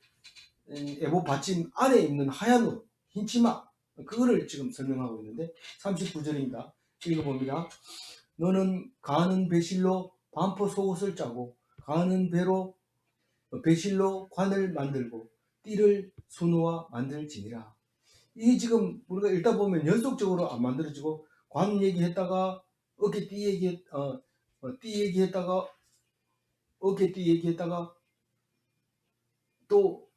Speaker 1: 에봇 받침 안에 입는 하얀 옷, 흰 치마, 그거를 지금 설명하고 있는데 39절입니다. 읽어봅니다. 너는 가는 배실로 반포 속옷을 짜고 가는 배로 배실로 관을 만들고 띠를 수놓아 만들지니라. 이 지금 우리가 읽다 보면 연속적으로 안 만들어지고 관 얘기했다가 어깨 띠 띠 얘기했다가 어깨 띠 얘기했다가 또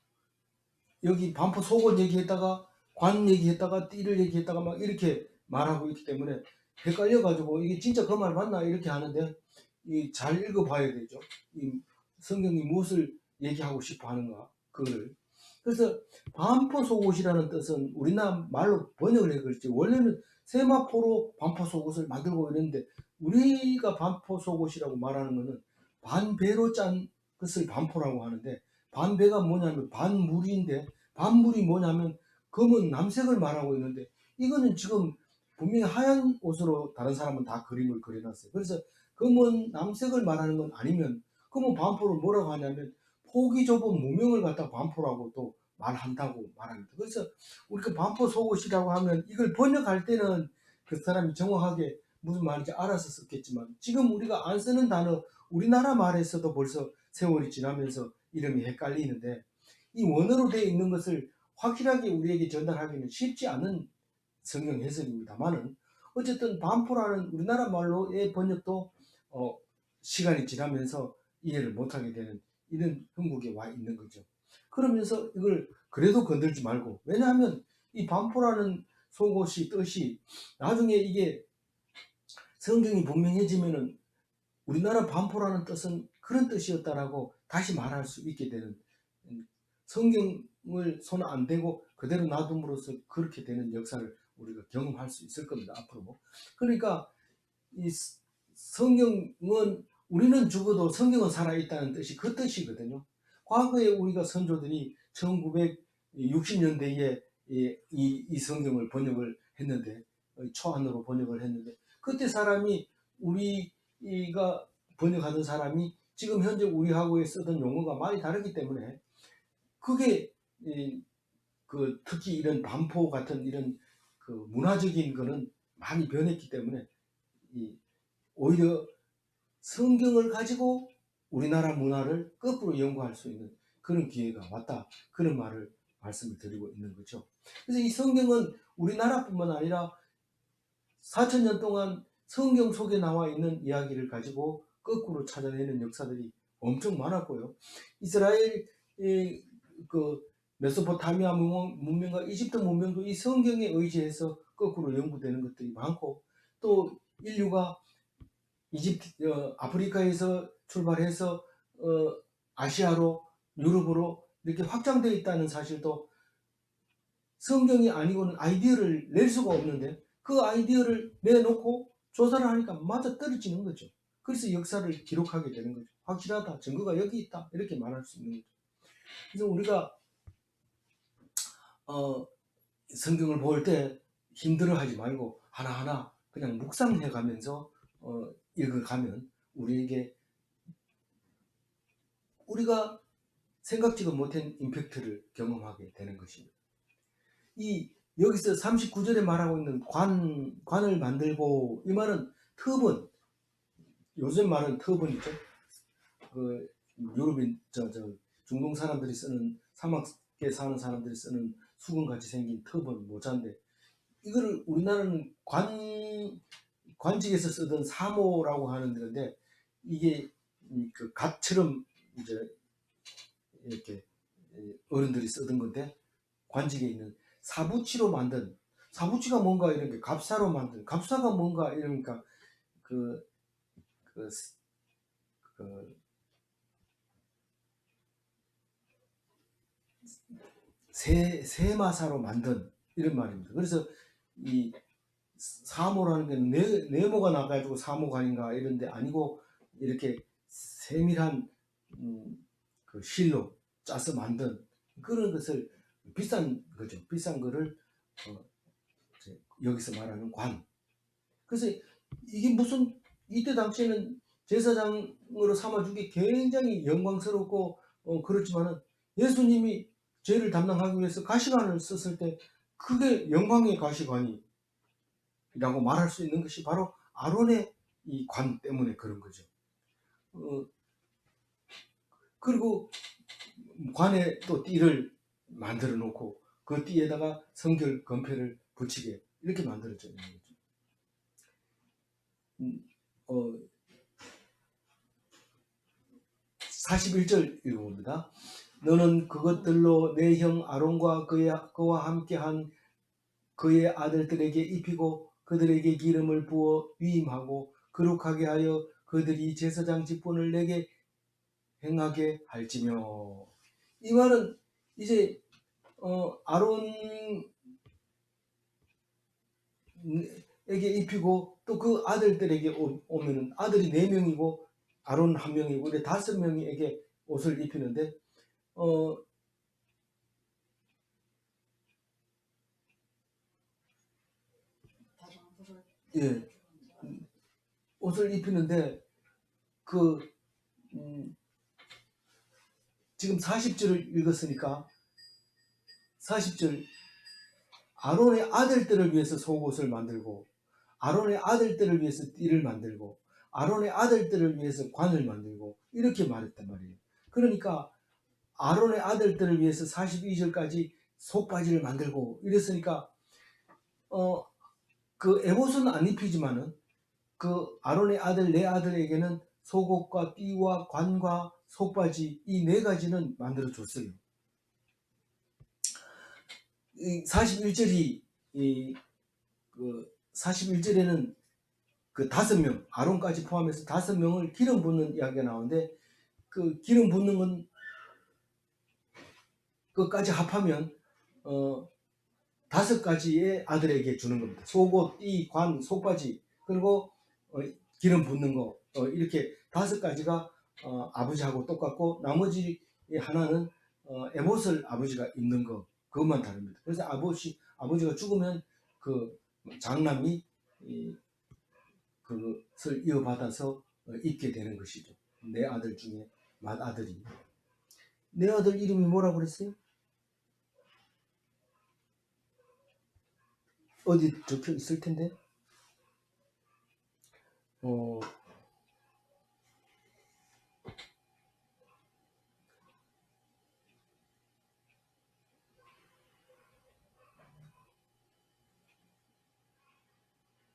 Speaker 1: 여기 반포 속옷 얘기했다가 관 얘기했다가 띠를 얘기했다가 막 이렇게 말하고 있기 때문에 헷갈려가지고 이게 진짜 그 말 맞나 이렇게 하는데 이 잘 읽어봐야 되죠. 이 성경이 무엇을 얘기하고 싶어 하는가 그거를. 그래서 반포 속옷이라는 뜻은 우리나라 말로 번역을 해 그렇지 원래는 세마포로 반포 속옷을 만들고 이랬는데, 우리가 반포 속옷이라고 말하는 것은 반배로 짠 것을 반포라고 하는데, 반배가 뭐냐면 반물인데 반물이 뭐냐면 검은 남색을 말하고 있는데 이거는 지금 분명히 하얀 옷으로 다른 사람은 다 그림을 그려놨어요. 그래서 검은 남색을 말하는 건 아니면 그러면 반포를 뭐라고 하냐면 폭이 좁은 무명을 갖다 반포라고 또 말한다고 말합니다. 그래서 우리가 반포 속옷이라고 하면 이걸 번역할 때는 그 사람이 정확하게 무슨 말인지 알아서 썼겠지만 지금 우리가 안 쓰는 단어 우리나라 말에서도 벌써 세월이 지나면서 이름이 헷갈리는데 이 원어로 되어 있는 것을 확실하게 우리에게 전달하기는 쉽지 않은 성경 해석입니다만은 어쨌든 반포라는 우리나라 말로의 번역도 시간이 지나면서 이해를 못하게 되는 이런 형국에 와 있는 거죠. 그러면서 이걸 그래도 건들지 말고 왜냐하면 이 반포라는 속옷이 뜻이 나중에 이게 성경이 분명해지면은 우리나라 반포라는 뜻은 그런 뜻이었다라고 다시 말할 수 있게 되는 성경을 손 안 대고 그대로 놔둠으로써 그렇게 되는 역사를 우리가 경험할 수 있을 겁니다. 앞으로. 그러니까 이 성경은 우리는 죽어도 성경은 살아있다는 뜻이 그 뜻이거든요. 과거에 우리가 선조들이 1960년대에 이 성경을 번역을 했는데 초안으로 번역을 했는데 그때 사람이 우리가 번역하던 사람이 지금 현재 우리하고의 쓰던 용어가 많이 다르기 때문에 그게 특히 이런 반포 같은 이런 그 문화적인 거는 많이 변했기 때문에 오히려 성경을 가지고 우리나라 문화를 거꾸로 연구할 수 있는 그런 기회가 왔다. 그런 말씀을 드리고 있는 거죠. 그래서 이 성경은 우리나라뿐만 아니라 4,000년 동안 성경 속에 나와 있는 이야기를 가지고 거꾸로 찾아내는 역사들이 엄청 많았고요. 이스라엘 그 메소포타미아 문명과 이집트 문명도 이 성경에 의지해서 거꾸로 연구되는 것들이 많고 또 인류가 아프리카에서 출발해서 아시아로 유럽으로 이렇게 확장되어 있다는 사실도 성경이 아니고는 아이디어를 낼 수가 없는데 그 아이디어를 내놓고 조사를 하니까 맞아 떨어지는 거죠. 그래서 역사를 기록하게 되는 거죠. 확실하다. 증거가 여기 있다. 이렇게 말할 수 있는 거죠. 그래서 우리가 성경을 볼 때 힘들어하지 말고 하나하나 그냥 묵상해 가면서 읽어가면 우리에게 우리가 생각지도 못한 임팩트를 경험하게 되는 것입니다. 여기서 39절에 말하고 있는 관을 만들고 이 말은 터번, 요즘 말은 터번이죠. 그 유럽인 중동 사람들이 쓰는 사막에 사는 사람들이 쓰는 수건같이 생긴 터번 모자인데 이거를 우리나라는 관직에서 쓰던 사모라고 하는 건데 이게 그 갓처럼 이제 이렇게 어른들이 쓰던 건데 관직에 있는 사부치로 만든 사부치가 뭔가 이렇게 갑사로 만든 갑사가 뭔가 이러니까 그, 그, 그 세마사로 만든 이런 말입니다. 그래서 이 사모라는 게 네모가 나가지고 사모관인가 이런데 아니고 이렇게 세밀한 그 실로 짜서 만든 그런 것을 비싼 거죠. 비싼 거를 여기서 말하는 관. 그래서 이게 무슨 이때 당시에는 제사장으로 삼아주기 굉장히 영광스럽고 그렇지만은 예수님이 죄를 담당하기 위해서 가시관을 썼을 때 그게 영광의 가시관이라고 말할 수 있는 것이 바로 아론의 이 관 때문에 그런 거죠. 그리고 관에 또 띠를 만들어 놓고 그 띠에다가 성결 건패를 붙이게 이렇게 만들어져 있는 거죠. 41절 읽어봅니다. 너는 그것들로 내 형 아론과 그와 함께한 그의 아들들에게 입히고 그들에게 기름을 부어 위임하고 거룩하게 하여 그들이 제사장 직분을 내게 행하게 할지며. 이 말은 이제 아론에게 입히고 또 그 아들들에게 오면은 아들이 4명이고 아론 1명이고 이래 5명에게 옷을 입히는데 예, 옷을 입히는데 그 지금 40절을 읽었으니까 40절 아론의 아들들을 위해서 속옷을 만들고 아론의 아들들을 위해서 띠를 만들고 아론의 아들들을 위해서 관을 만들고 이렇게 말했단 말이에요. 그러니까 아론의 아들들을 위해서 42절까지 속바지를 만들고 이랬으니까 그 에봇은 안 입히지만은 그 아론의 아들 네 아들에게는 속옷과 띠와 관과 속바지 이 네 가지는 만들어 줬어요. 41절이 그 41절에는 그 5명 아론까지 포함해서 5명을 기름 붓는 이야기가 나오는데 그 기름 붓는 건 그까지 합하면 5가지의 아들에게 주는 겁니다. 속옷, 띠, 관, 속바지 그리고 기름 붓는 거 이렇게 5가지가 아버지하고 똑같고 나머지 하나는 에봇을 아버지가 입는 거 그것만 다릅니다. 그래서 아버지가 죽으면 그 장남이 그것을 이어받아서 입게 되는 것이죠. 내 아들 중에 맏아들이. 내 아들 이름이 뭐라고 그랬어요? 어디 적혀 있을 텐데.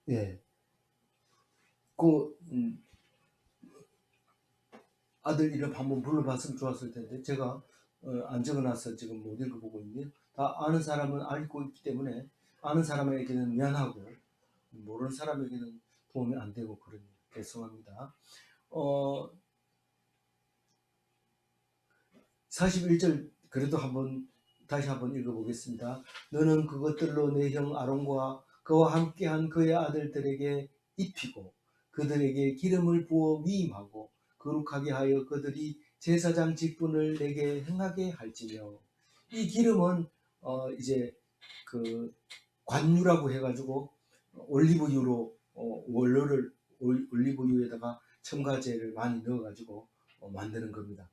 Speaker 1: 예. 그 아들 이름 한번 불러봤으면 좋았을 텐데 제가 안 적어놔서 지금 못 읽어보고 있네요. 다 아는 사람은 알고 있기 때문에 아는 사람에게는 미안하고 모르는 사람에게는 도움이 안 되고 그러니 죄송합니다. 41절 그래도 다시 한번 읽어보겠습니다. 너는 그것들로 내 형 아론과 그와 함께한 그의 아들들에게 입히고 그들에게 기름을 부어 위임하고 거룩하게 하여 그들이 제사장 직분을 내게 행하게 할지며. 이 기름은 이제 그 관유라고 해가지고 올리브유로 원료를 올리브유에다가 첨가제를 많이 넣어가지고 만드는 겁니다.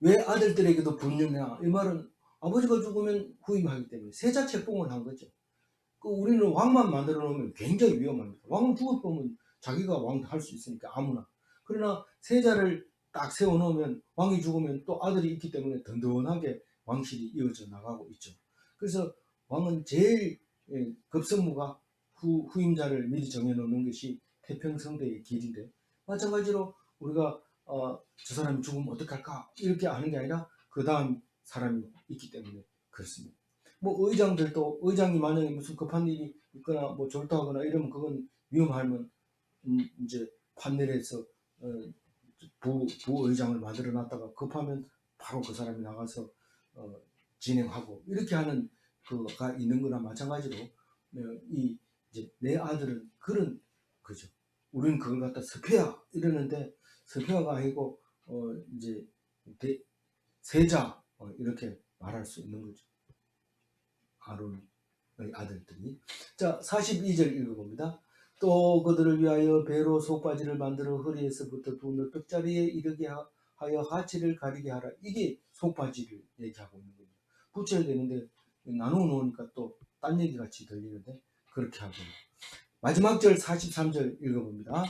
Speaker 1: 왜 아들들에게도 붓느냐? 이 말은 아버지가 죽으면 후임하기 때문에 세자 책봉을 한 거죠. 우리는 왕만 만들어 놓으면 굉장히 위험합니다. 왕은 죽어보면 자기가 왕 할 수 있으니까 아무나. 그러나 세자를 딱 세워 놓으면 왕이 죽으면 또 아들이 있기 때문에 든든하게 왕실이 이어져 나가고 있죠. 그래서 왕은 제일 급선무가 후임자를 미리 정해놓는 것이 태평성대의 길인데 마찬가지로 우리가 저 사람이 죽으면 어떡할까 이렇게 하는 게 아니라 그 다음 사람이 있기 때문에 그렇습니다. 뭐 의장이 만약에 무슨 급한 일이 있거나 뭐 졸도하거나 이러면 그건 위험하면 이제 판넬에서 부의장을 만들어 놨다가 급하면 바로 그 사람이 나가서 진행하고 이렇게 하는 그가 있는 거나 마찬가지로 이 이제 내 아들은 그런 거죠. 우리는 그걸 갖다 스페아 이러는데 스페아가 아니고 이제 세자 이렇게 말할 수 있는 거죠. 아론의 아들들이. 자, 42절 읽어봅니다. 또 그들을 위하여 배로 속바지를 만들어 허리에서부터 두 너떡자리에 이르게 하여 하체를 가리게 하라. 이게 속바지를 얘기하고 있는 겁니다. 붙여야 되는데 나누어 놓으니까 또 딴 얘기 같이 들리는데 그렇게 하고 마지막 절 43절 읽어봅니다.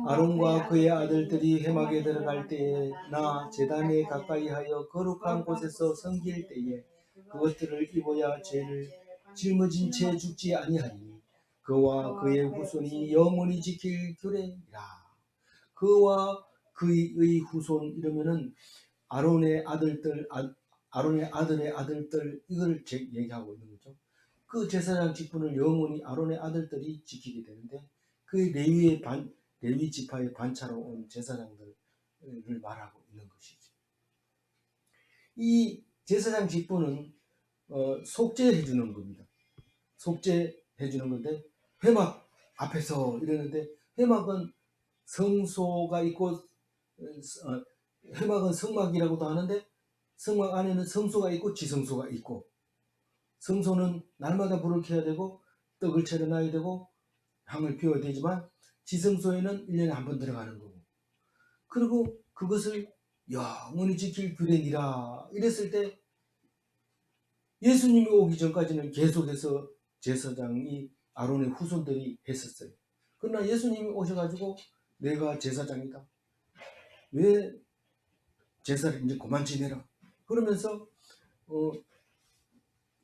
Speaker 1: 아론과 그의 아들들이 회막에 들어갈 때에 나 제단에 가까이 하여 거룩한 곳에서 섬길 때에 그것들을 입어야 죄를 짊어진 채 죽지 아니하리니 그와 그의 후손이 영원히 지킬 규례니라. 그와 그의 후손 이러면은 아론의 아들들 아론의 아들의 아들들 이걸 얘기하고 있는 거죠. 그 제사장 직분을 영원히 아론의 아들들이 지키게 되는데 그 레위 지파의 반차로 온 제사장들을 말하고 있는 것이죠. 이 제사장 직분은 속죄해 주는 겁니다. 속죄해 주는 건데 회막 앞에서 이러는데 회막은 성소가 있고 회막은 성막이라고도 하는데 성막 안에는 성소가 있고 지성소가 있고 성소는 날마다 불을 켜야 되고 떡을 차려놔야 되고 향을 피워야 되지만 지성소에는 1년에 한 번 들어가는 거고, 그리고 그것을 영원히 지킬 규례니라 이랬을 때 예수님이 오기 전까지는 계속해서 제사장이 아론의 후손들이 했었어요. 그러나 예수님이 오셔가지고 내가 제사장이다, 왜 제사를 이제 그만 지내라 그러면서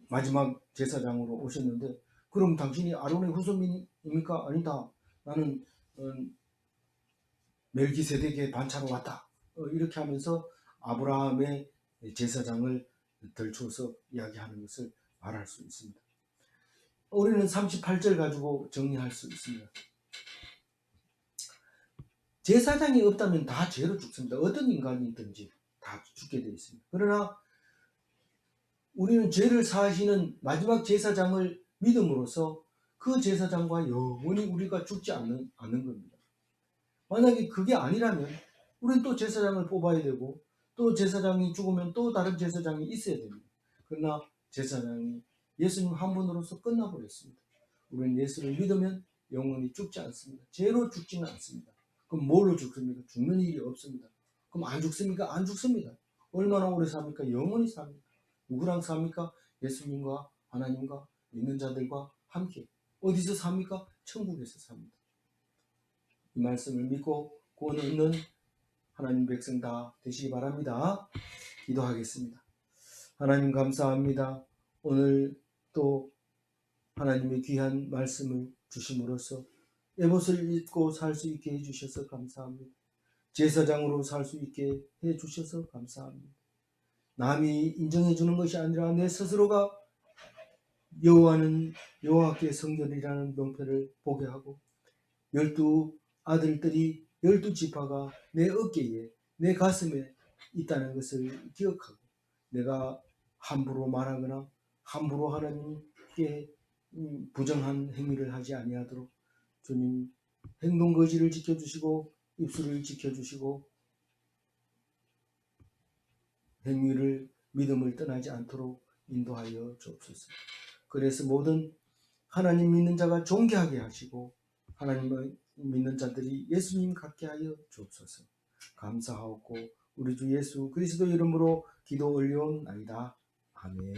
Speaker 1: 마지막 제사장으로 오셨는데, 그럼 당신이 아론의 후손입니까? 아니다, 나는 멜기세덱의 반차로 왔다, 이렇게 하면서 아브라함의 제사장을 덜추어서 이야기하는 것을 말할 수 있습니다. 우리는 38절 가지고 정리할 수 있습니다. 제사장이 없다면 다 죄로 죽습니다. 어떤 인간이든지 다 죽게 되어 있습니다. 그러나 우리는 죄를 사하시는 마지막 제사장을 믿음으로써 그 제사장과 영원히 우리가 죽지 않는 겁니다. 만약에 그게 아니라면 우리는 또 제사장을 뽑아야 되고, 또 제사장이 죽으면 또 다른 제사장이 있어야 됩니다. 그러나 제사장이 예수님 한 분으로서 끝나버렸습니다. 우리는 예수를 믿으면 영원히 죽지 않습니다. 죄로 죽지는 않습니다. 그럼 뭘로 죽습니까? 죽는 일이 없습니다. 그럼 안 죽습니까? 안 죽습니다. 얼마나 오래 삽니까? 영원히 삽니다. 누구랑 삽니까? 예수님과 하나님과 믿는 자들과 함께. 어디서 삽니까? 천국에서 삽니다. 이 말씀을 믿고 구원 얻는 하나님 백성 다 되시기 바랍니다. 기도하겠습니다. 하나님 감사합니다. 오늘 또 하나님의 귀한 말씀을 주심으로써 에봇을 입고 살 수 있게 해주셔서 감사합니다. 제사장으로 살 수 있게 해주셔서 감사합니다. 남이 인정해 주는 것이 아니라 내 스스로가 여호와께 성결이라는 명패를 보게 하고, 12 아들들이 12지파가 내 어깨에 내 가슴에 있다는 것을 기억하고, 내가 함부로 말하거나 함부로 하나님께 부정한 행위를 하지 아니하도록 주님 행동 거지를 지켜주시고 입술을 지켜주시고 행위를 믿음을 떠나지 않도록 인도하여 주옵소서. 그래서 모든 하나님 믿는 자가 존귀하게 하시고 하나님을 믿는 자들이 예수님 같게 하여 주옵소서. 감사하옵고 우리 주 예수 그리스도 이름으로 기도 올려옵나이다. 아멘.